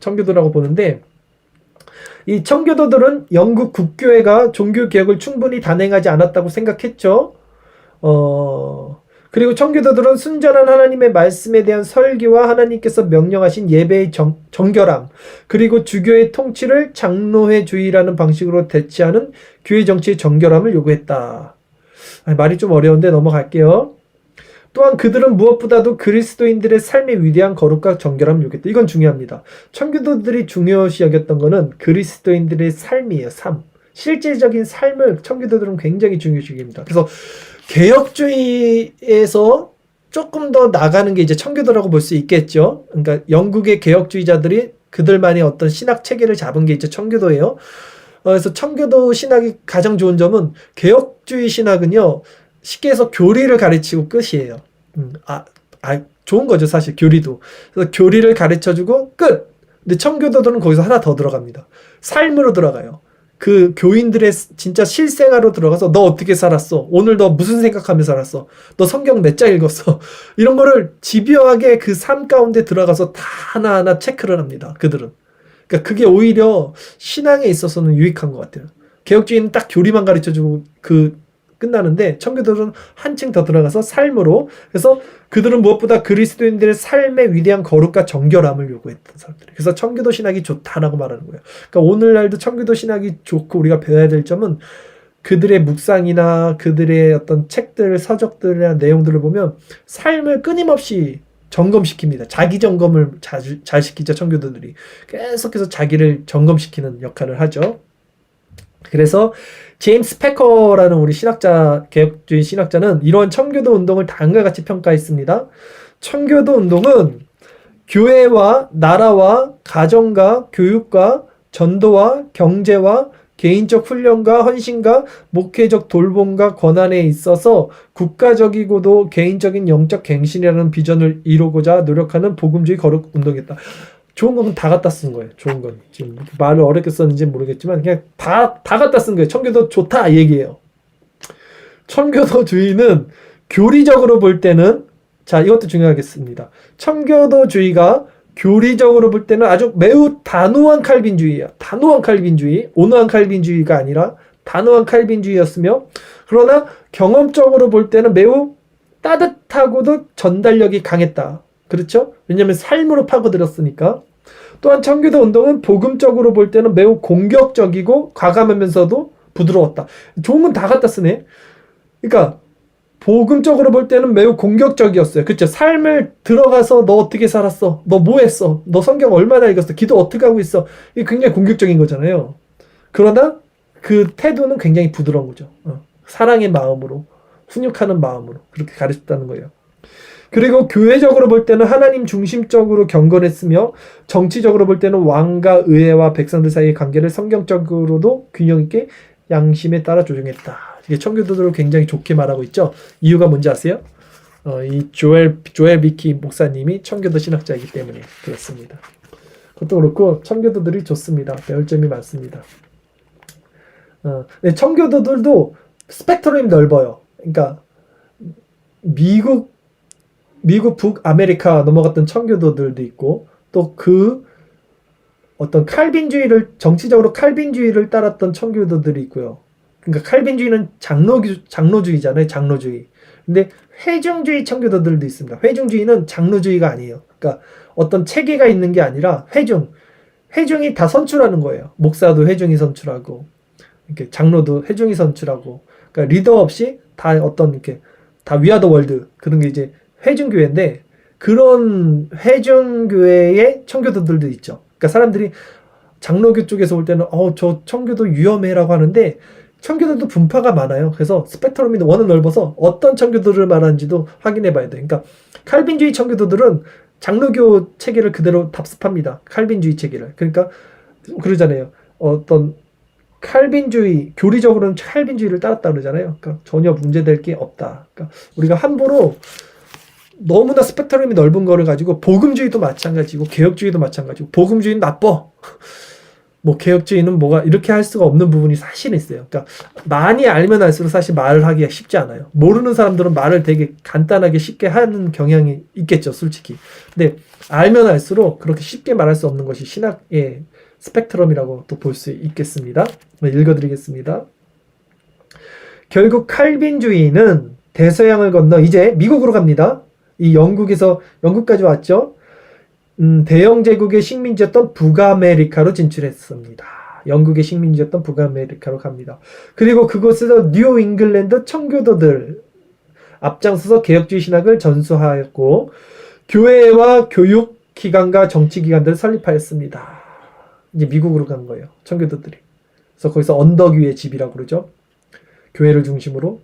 청교도라고 보는데 이 청교도들은 영국 국교회가 종교개혁을 충분히 단행하지 않았다고 생각했죠. 그리고 청교도들은 순전한 하나님의 말씀에 대한 설교와 하나님께서 명령하신 예배의 정결함, 그리고 주교의 통치를 장로회주의라는 방식으로 대체하는 교회 정치의 정결함을 요구했다. 말이 좀 어려운데 넘어갈게요. 또한 그들은 무엇보다도 그리스도인들의 삶의 위대한 거룩과 정결함을 요구했다. 이건 중요합니다. 청교도들이 중요시 여겼던 거는 그리스도인들의 삶이에요. 삶. 실질적인 삶을 청교도들은 굉장히 중요시 여깁니다. 그래서 개혁주의에서 조금 더 나가는 게 이제 청교도라고 볼 수 있겠죠. 그러니까 영국의 개혁주의자들이 그들만의 어떤 신학 체계를 잡은 게 이제 청교도예요. 그래서 청교도 신학이 가장 좋은 점은 개혁주의 신학은요, 쉽게 해서 교리를 가르치고 끝이에요. 좋은 거죠, 사실 교리도. 그래서 교리를 가르쳐주고 끝. 근데 청교도들은 거기서 하나 더 들어갑니다. 삶으로 들어가요. 그 교인들의 진짜 실생활로 들어가서 너 어떻게 살았어? 오늘 너 무슨 생각하며 살았어? 너 성경 몇 장 읽었어? 이런 거를 집요하게 그 삶 가운데 들어가서 다 하나하나 체크를 합니다. 그들은. 그러니까 그게 오히려 신앙에 있어서는 유익한 것 같아요. 개혁주의는 딱 교리만 가르쳐주고 끝나는데 청교도들은 한층 더 들어가서 삶으로. 그래서 그들은 무엇보다 그리스도인들의 삶의 위대한 거룩과 정결함을 요구했던 사람들. 그래서 청교도 신학이 좋다라고 말하는 거예요. 그러니까 오늘날도 청교도 신학이 좋고 우리가 배워야 될 점은 그들의 묵상이나 그들의 어떤 책들, 서적들이나 내용들을 보면 삶을 끊임없이 점검시킵니다. 자기 점검을 잘 시키죠, 청교도들이. 계속해서 자기를 점검시키는 역할을 하죠. 그래서 제임스 패커라는 우리 개혁주의 신학자는 이러한 청교도 운동을 다음과 같이 평가했습니다. 청교도 운동은 교회와 나라와 가정과 교육과 전도와 경제와 개인적 훈련과 헌신과 목회적 돌봄과 권한에 있어서 국가적이고도 개인적인 영적 갱신이라는 비전을 이루고자 노력하는 복음주의 거룩 운동이었다. 좋은 건 다 갖다 쓴 거예요. 좋은 건. 지금 말을 어렵게 썼는지 모르겠지만 그냥 다 갖다 쓴 거예요. 청교도 좋다 이 얘기예요. 청교도주의는 교리적으로 볼 때는, 자, 이것도 중요하겠습니다. 청교도주의가 교리적으로 볼 때는 아주 매우 단호한 칼빈주의예요. 단호한 칼빈주의, 온화한 칼빈주의가 아니라 단호한 칼빈주의였으며, 그러나 경험적으로 볼 때는 매우 따뜻하고도 전달력이 강했다. 그렇죠? 왜냐하면 삶으로 파고들었으니까. 또한 청교도 운동은 복음적으로 볼 때는 매우 공격적이고 과감하면서도 부드러웠다. 좋은 건 다 갖다 쓰네. 그러니까 복음적으로 볼 때는 매우 공격적이었어요. 그렇죠? 삶을 들어가서 너 어떻게 살았어? 너 뭐 했어? 너 성경 얼마나 읽었어? 기도 어떻게 하고 있어? 이게 굉장히 공격적인 거잖아요. 그러나 그 태도는 굉장히 부드러운 거죠. 사랑의 마음으로, 훈육하는 마음으로 그렇게 가르쳤다는 거예요. 그리고 교회적으로 볼 때는 하나님 중심적으로 경건했으며, 정치적으로 볼 때는 왕과 의회와 백성들 사이의 관계를 성경적으로도 균형 있게 양심에 따라 조정했다. 이게 청교도들을 굉장히 좋게 말하고 있죠. 이유가 뭔지 아세요? 이 조엘 비키 목사님이 청교도 신학자이기 때문에 그렇습니다. 그것도 그렇고 청교도들이 좋습니다. 배울 점이 많습니다. 청교도들도 스펙트럼이 넓어요. 그러니까 미국 북아메리카 넘어갔던 청교도들도 있고, 또 그 어떤 정치적으로 칼빈주의를 따랐던 청교도들이 있고요. 그러니까 칼빈주의는 장로주의잖아요. 장로주의. 근데 회중주의 청교도들도 있습니다. 회중주의는 장로주의가 아니에요. 그러니까 어떤 체계가 있는 게 아니라 회중이 다 선출하는 거예요. 목사도 회중이 선출하고, 이렇게 장로도 회중이 선출하고, 그러니까 리더 없이 다 어떤 이렇게 다 위아더 월드 그런 게 이제 회중교회인데, 그런 회중교회의 청교도들도 있죠. 그러니까 사람들이 장로교 쪽에서 올 때는 저 청교도 위험해라고 하는데, 청교도도 분파가 많아요. 그래서 스펙트럼이 워낙 넓어서 어떤 청교도를 말하는지도 확인해 봐야 돼요. 그러니까 칼빈주의 청교도들은 장로교 체계를 그대로 답습합니다. 칼빈주의 체계를. 그러니까 그러잖아요. 어떤 교리적으로는 칼빈주의를 따랐다 그러잖아요. 그러니까 전혀 문제될 게 없다. 그러니까 우리가 함부로 너무나 스펙트럼이 넓은 거를 가지고, 복음주의도 마찬가지고 개혁주의도 마찬가지고, 복음주의는 나빠, 뭐 개혁주의는 뭐가, 이렇게 할 수가 없는 부분이 사실은 있어요. 그러니까 많이 알면 알수록 사실 말을 하기가 쉽지 않아요. 모르는 사람들은 말을 되게 간단하게 쉽게 하는 경향이 있겠죠, 솔직히. 근데 알면 알수록 그렇게 쉽게 말할 수 없는 것이 신학의 스펙트럼이라고 또 볼 수 있겠습니다. 읽어드리겠습니다. 결국 칼빈주의는 대서양을 건너 이제 미국으로 갑니다. 이 영국까지 왔죠. 대영 제국의 식민지였던 북아메리카로 진출했습니다. 영국의 식민지였던 북아메리카로 갑니다. 그리고 그곳에서 뉴 잉글랜드 청교도들 앞장서서 개혁주의 신학을 전수하였고, 교회와 교육기관과 정치기관들을 설립하였습니다. 이제 미국으로 간 거예요, 청교도들이. 그래서 거기서 언덕 위의 집이라고 그러죠. 교회를 중심으로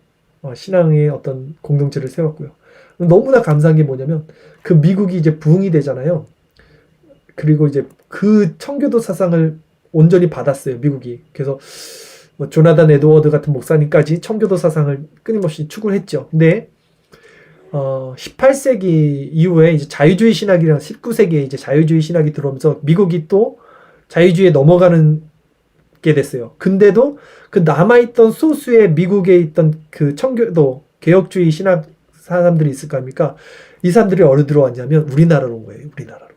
신앙의 어떤 공동체를 세웠고요. 너무나 감사한 게 뭐냐면, 그 미국이 이제 부흥이 되잖아요. 그리고 이제 그 청교도 사상을 온전히 받았어요, 미국이. 그래서 뭐 조나단 에드워드 같은 목사님까지 청교도 사상을 끊임없이 추구를 했죠. 근데 18세기 이후에 이제 자유주의 신학이랑 19세기에 이제 자유주의 신학이 들어오면서 미국이 또 자유주의에 넘어가는 게 됐어요. 근데도 그 남아있던 소수의 미국에 있던 그 청교도 개혁주의 신학 사람들이 있을 거 아닙니까? 이 사람들이 어디로 들어왔냐면 우리나라로 온 거예요. 우리나라로.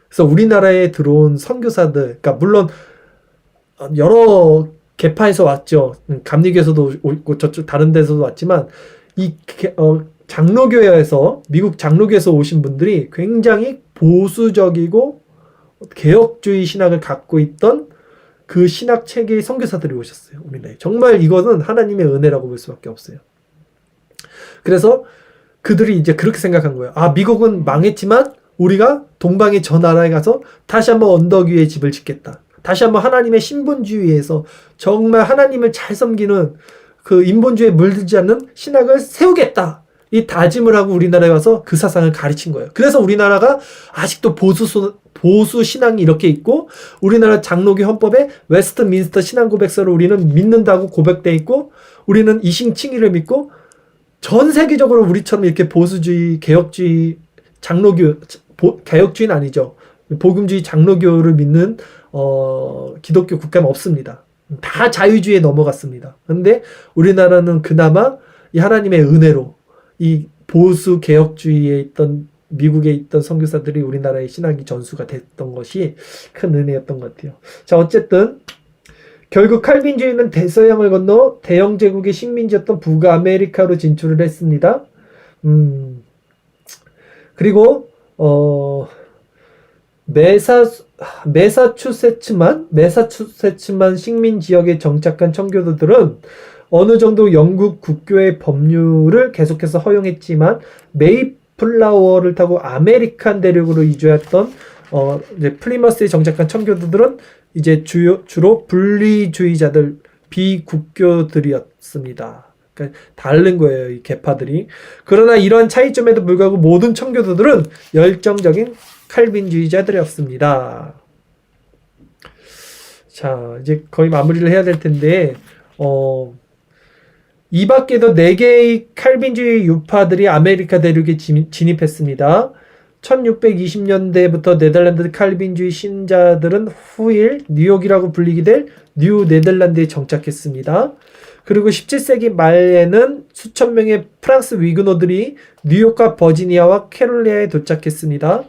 그래서 우리나라에 들어온 선교사들, 그러니까 물론 여러 계파에서 왔죠. 감리교에서도 있고 저쪽 다른 데서도 왔지만, 이 장로교회에서, 미국 장로교에서 오신 분들이 굉장히 보수적이고 개혁주의 신학을 갖고 있던 그 신학 체계의 선교사들이 오셨어요, 우리나라에. 정말 이거는 하나님의 은혜라고 볼 수밖에 없어요. 그래서 그들이 이제 그렇게 생각한 거예요. 미국은 망했지만 우리가 동방의 저 나라에 가서 다시 한번 언덕 위에 집을 짓겠다. 다시 한번 하나님의 신본주의에서 정말 하나님을 잘 섬기는, 그 인본주의에 물들지 않는 신학을 세우겠다. 이 다짐을 하고 우리나라에 와서 그 사상을 가르친 거예요. 그래서 우리나라가 아직도 보수 신앙이 이렇게 있고, 우리나라 장로교 헌법에 웨스트민스터 신앙고백서를 우리는 믿는다고 고백돼 있고, 우리는 이신칭의를 믿고, 전 세계적으로 우리처럼 이렇게 보수주의, 개혁주의, 개혁주의는 아니죠. 복음주의 장로교를 믿는 기독교 국가는 없습니다. 다 자유주의에 넘어갔습니다. 그런데 우리나라는 그나마 이 하나님의 은혜로 이 보수 개혁주의에 있던 미국에 있던 선교사들이 우리나라의 신학이 전수가 됐던 것이 큰 은혜였던 것 같아요. 자, 어쨌든 결국 칼빈주의는 대서양을 건너 대영 제국의 식민지였던 북아메리카로 진출을 했습니다. 그리고 메사추세츠만 식민 지역에 정착한 청교도들은 어느 정도 영국 국교의 법률을 계속해서 허용했지만 메이플라워를 타고 아메리칸 대륙으로 이주했던 이제 플리머스에 정착한 청교도들은 이제 주로 분리주의자들, 비국교들이었습니다. 그러니까 다른 거예요, 이 계파들이. 그러나 이러한 차이점에도 불구하고 모든 청교도들은 열정적인 칼빈주의자들이었습니다. 자, 이제 거의 마무리를 해야 될 텐데, 이 밖에도 4개의 칼빈주의 유파들이 아메리카 대륙에 진입했습니다. 1620년대부터 네덜란드 칼빈주의 신자들은 후일 뉴욕이라고 불리게 될 뉴 네덜란드에 정착했습니다. 그리고 17세기 말에는 수천 명의 프랑스 위그노들이 뉴욕과 버지니아와 캐롤리아에 도착했습니다.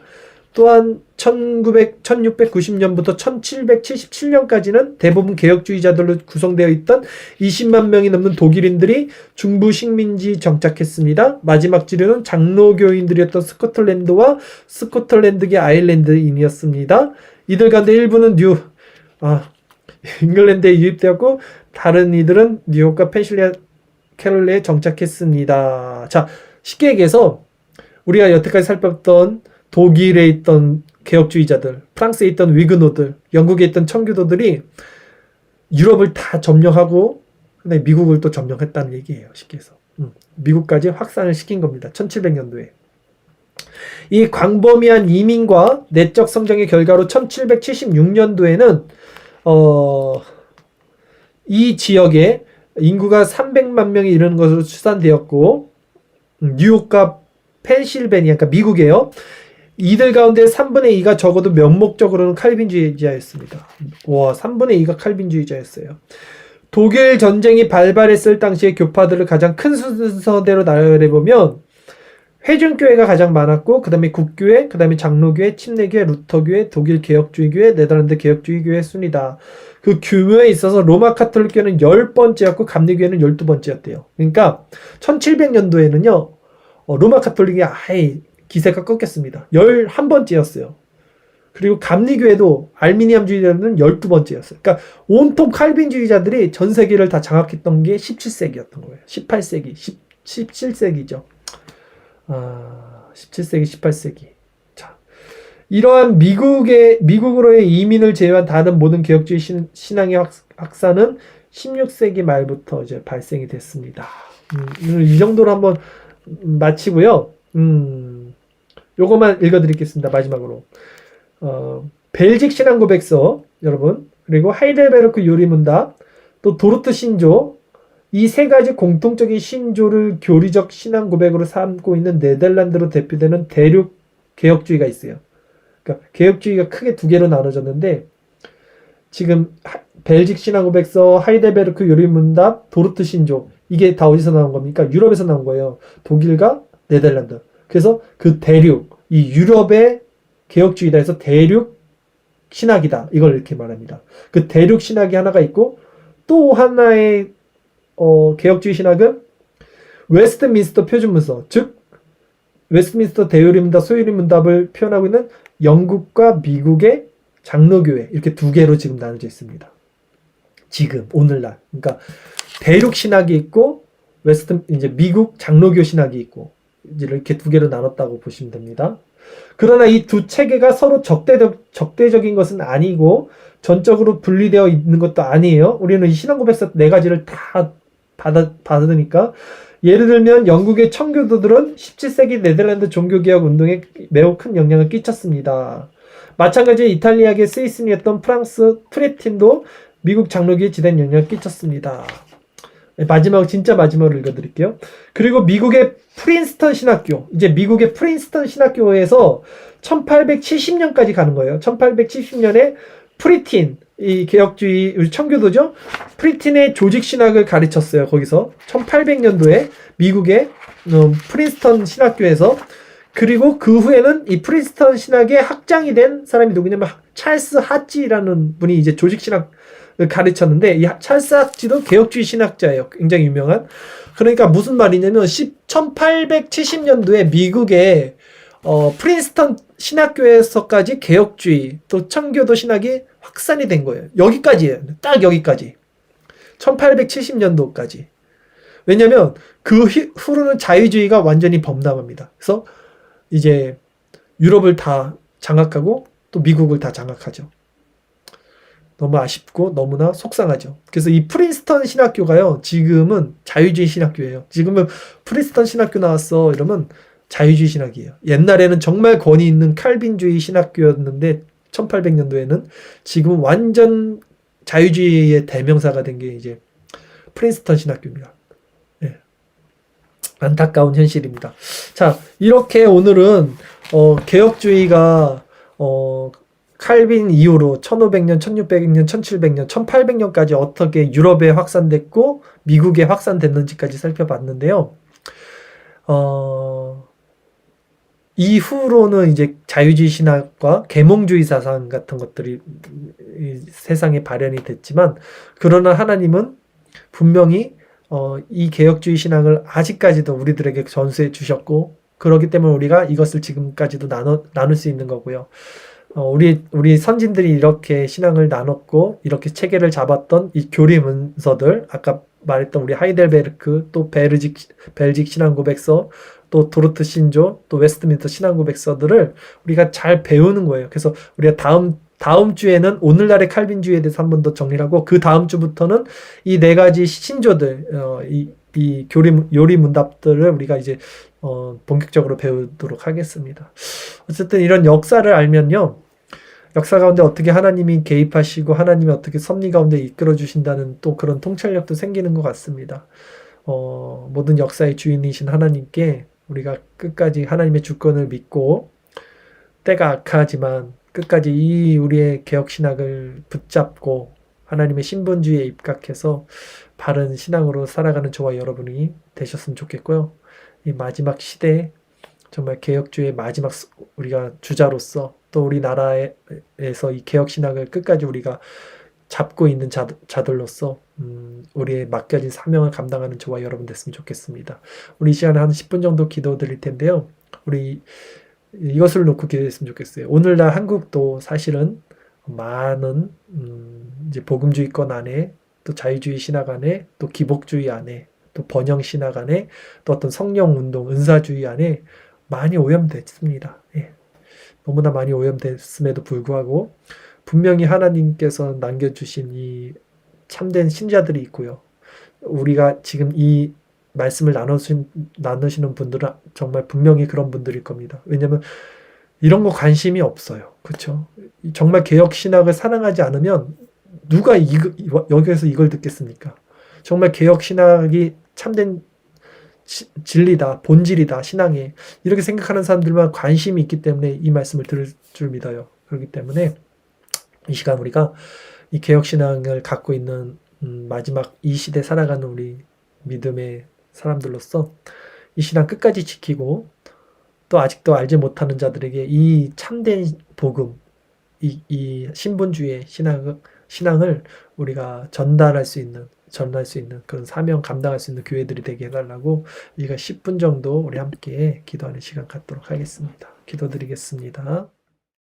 또한 1690년부터 1777년까지는 대부분 개혁주의자들로 구성되어 있던 20만 명이 넘는 독일인들이 중부 식민지 정착했습니다. 마지막 지류는 장로교인들이었던 스코틀랜드와 스코틀랜드계 아일랜드인이었습니다. 이들 가운데 일부는 잉글랜드에 유입되었고 다른 이들은 뉴욕과 펜실리아 캐롤리아에 정착했습니다. 자, 쉽게 얘기해서 우리가 여태까지 살펴봤던 독일에 있던 개혁주의자들, 프랑스에 있던 위그노들, 영국에 있던 청교도들이 유럽을 다 점령하고 근데 미국을 또 점령했다는 얘기예요. 쉽게 해서. 미국까지 확산을 시킨 겁니다. 1700년도에. 이 광범위한 이민과 내적 성장의 결과로 1776년도에는 이 지역에 인구가 300만 명이 이르는 것으로 추산되었고 뉴욕과 펜실베니아, 그러니까 미국이에요. 이들 가운데 3분의 2가 적어도 명목적으로는 칼빈주의자였습니다. 와, 3분의 2가 칼빈주의자였어요. 독일 전쟁이 발발했을 당시의 교파들을 가장 큰 순서대로 나열해보면 회중교회가 가장 많았고 그 다음에 국교회, 그 다음에 장로교회, 침례교회, 루터교회, 독일 개혁주의교회, 네덜란드 개혁주의교회 순이다. 그 규모에 있어서 로마 카톨릭교회는 10번째였고 감리교회는 12번째였대요. 그러니까 1700년도에는요. 로마 카톨릭이 아예 기세가 꺾였습니다. 11번째였어요. 그리고 감리교회도 알미니암주의자는 12번째였어요. 그러니까 온통 칼빈주의자들이 전 세계를 다 장악했던 게 17세기였던 거예요. 18세기, 17세기죠. 17세기, 18세기. 자, 이러한 미국으로의 이민을 제외한 다른 모든 개혁주의 신앙의 확산은 16세기 말부터 이제 발생이 됐습니다. 이 정도로 한번 마치고요. 요거만 읽어드리겠습니다. 마지막으로. 벨직 신앙 고백서, 여러분. 그리고 하이델베르크 요리문답, 또 도르트 신조, 이 세 가지 공통적인 신조를 교리적 신앙 고백으로 삼고 있는 네덜란드로 대표되는 대륙 개혁주의가 있어요. 그러니까 개혁주의가 크게 두 개로 나눠졌는데, 지금 벨직 신앙 고백서, 하이델베르크 요리문답, 도르트 신조, 이게 다 어디서 나온 겁니까? 유럽에서 나온 거예요. 독일과 네덜란드. 그래서 그 대륙, 이 유럽의 개혁주의다 해서 대륙 신학이다. 이걸 이렇게 말합니다. 그 대륙 신학이 하나가 있고 또 하나의 개혁주의 신학은 웨스트민스터 표준문서, 즉 웨스트민스터 대요리문답, 소요리문답을 표현하고 있는 영국과 미국의 장로교회, 이렇게 두 개로 지금 나눠져 있습니다. 지금 오늘날. 그러니까 대륙 신학이 있고 이제 미국 장로교 신학이 있고 이렇게 두 개로 나눴다고 보시면 됩니다. 그러나 이 두 체계가 서로 적대적인 것은 아니고 전적으로 분리되어 있는 것도 아니에요. 우리는 이 신앙고백서 4가지를 다 받으니까, 예를 들면 영국의 청교도들은 17세기 네덜란드 종교개혁 운동에 매우 큰 영향을 끼쳤습니다. 마찬가지로 이탈리아계 스위스인이었던 프랑스 프레틴도 미국 장로교에 지대한 영향을 끼쳤습니다. 진짜 마지막으로 읽어드릴게요. 그리고 미국의 프린스턴 신학교, 이제 미국의 프린스턴 신학교에서 1870년까지 가는 거예요. 1870년에 프리틴, 이 개혁주의 청교도죠. 프리틴의 조직신학을 가르쳤어요. 거기서 1800년도에 미국의 프린스턴 신학교에서. 그리고 그 후에는 이 프린스턴 신학의 학장이 된 사람이 누구냐면 찰스 하찌라는 분이 이제 조직 신학을 가르쳤는데, 이 찰스 하찌도 개혁주의 신학자예요. 굉장히 유명한. 그러니까 무슨 말이냐면 1870년도에 미국의 프린스턴 신학교에서까지 개혁주의 또 청교도 신학이 확산이 된 거예요. 여기까지예요. 딱 여기까지. 1870년도까지. 왜냐면 그 후로는 자유주의가 완전히 범람합니다. 그래서 이제 유럽을 다 장악하고 또 미국을 다 장악하죠. 너무 아쉽고 너무나 속상하죠. 그래서 이 프린스턴 신학교가요, 지금은 자유주의 신학교예요. 지금은 프린스턴 신학교 나왔어 이러면 자유주의 신학이에요. 옛날에는 정말 권위 있는 칼빈주의 신학교였는데 1800년도에는 지금 완전 자유주의의 대명사가 된 게 이제 프린스턴 신학교입니다. 네. 안타까운 현실입니다. 자, 이렇게 오늘은 개혁주의가 칼빈 이후로 1500년, 1600년, 1700년, 1800년까지 어떻게 유럽에 확산됐고 미국에 확산됐는지까지 살펴봤는데요. 이후로는 이제 자유주의 신학과 계몽주의 사상 같은 것들이 세상에 발현이 됐지만, 그러나 하나님은 분명히 이 개혁주의 신앙을 아직까지도 우리들에게 전수해 주셨고, 그렇기 때문에 우리가 이것을 지금까지도 나눌 수 있는 거고요. 우리 선진들이 이렇게 신앙을 나눴고 이렇게 체계를 잡았던 이 교리 문서들, 아까 말했던 우리 하이델베르크, 또 벨직 신앙고백서, 또 도르트 신조, 또 웨스트민스터 신앙고백서들을 우리가 잘 배우는 거예요. 그래서 우리가 다음 주에는 오늘날의 칼빈주의에 대해서 한 번 더 정리를 하고, 그 다음 주부터는 이 네 가지 신조들, 이 요리 문답들을 우리가 이제 본격적으로 배우도록 하겠습니다. 어쨌든 이런 역사를 알면요, 역사 가운데 어떻게 하나님이 개입하시고 하나님이 어떻게 섭리 가운데 이끌어 주신다는 또 그런 통찰력도 생기는 것 같습니다. 모든 역사의 주인이신 하나님께 우리가 끝까지 하나님의 주권을 믿고, 때가 악하지만 끝까지 이 우리의 개혁신학을 붙잡고 하나님의 신본주의에 입각해서 바른 신앙으로 살아가는 저와 여러분이 되셨으면 좋겠고요. 이 마지막 시대에 정말 개혁주의의 마지막 우리가 주자로서, 또 우리나라에서 이 개혁신학을 끝까지 우리가 잡고 있는 자들로서 우리의 맡겨진 사명을 감당하는 저와 여러분 됐으면 좋겠습니다. 우리 이 시간에 한 10분 정도 기도 드릴 텐데요. 우리 이것을 놓고 기도했으면 좋겠어요. 오늘날 한국도 사실은 많은 이제 복음주의권 안에, 또 자유주의 신학 안에, 또 기복주의 안에, 또 번영 신학 안에, 또 어떤 성령 운동, 은사주의 안에 많이 오염됐습니다. 예. 너무나 많이 오염됐음에도 불구하고 분명히 하나님께서 남겨주신 이 참된 신자들이 있고요. 우리가 지금 이 말씀을 나누시는 분들은 정말 분명히 그런 분들일 겁니다. 왜냐하면 이런 거 관심이 없어요. 그렇죠? 정말 개혁신학을 사랑하지 않으면 누가 여기에서 이걸 듣겠습니까? 정말 개혁신학이 참된 진리다, 본질이다, 신앙에, 이렇게 생각하는 사람들만 관심이 있기 때문에 이 말씀을 들을 줄 믿어요. 그렇기 때문에 이 시간 우리가 이 개혁신앙을 갖고 있는 마지막 이 시대 살아가는 우리 믿음의 사람들로서 이 신앙 끝까지 지키고, 또 아직도 알지 못하는 자들에게 이 참된 복음, 이 신본주의의 신앙을 우리가 전할 수 있는 그런 사명 감당할 수 있는 교회들이 되게 해달라고, 우리가 10분 정도 우리 함께 기도하는 시간 갖도록 하겠습니다. 기도드리겠습니다.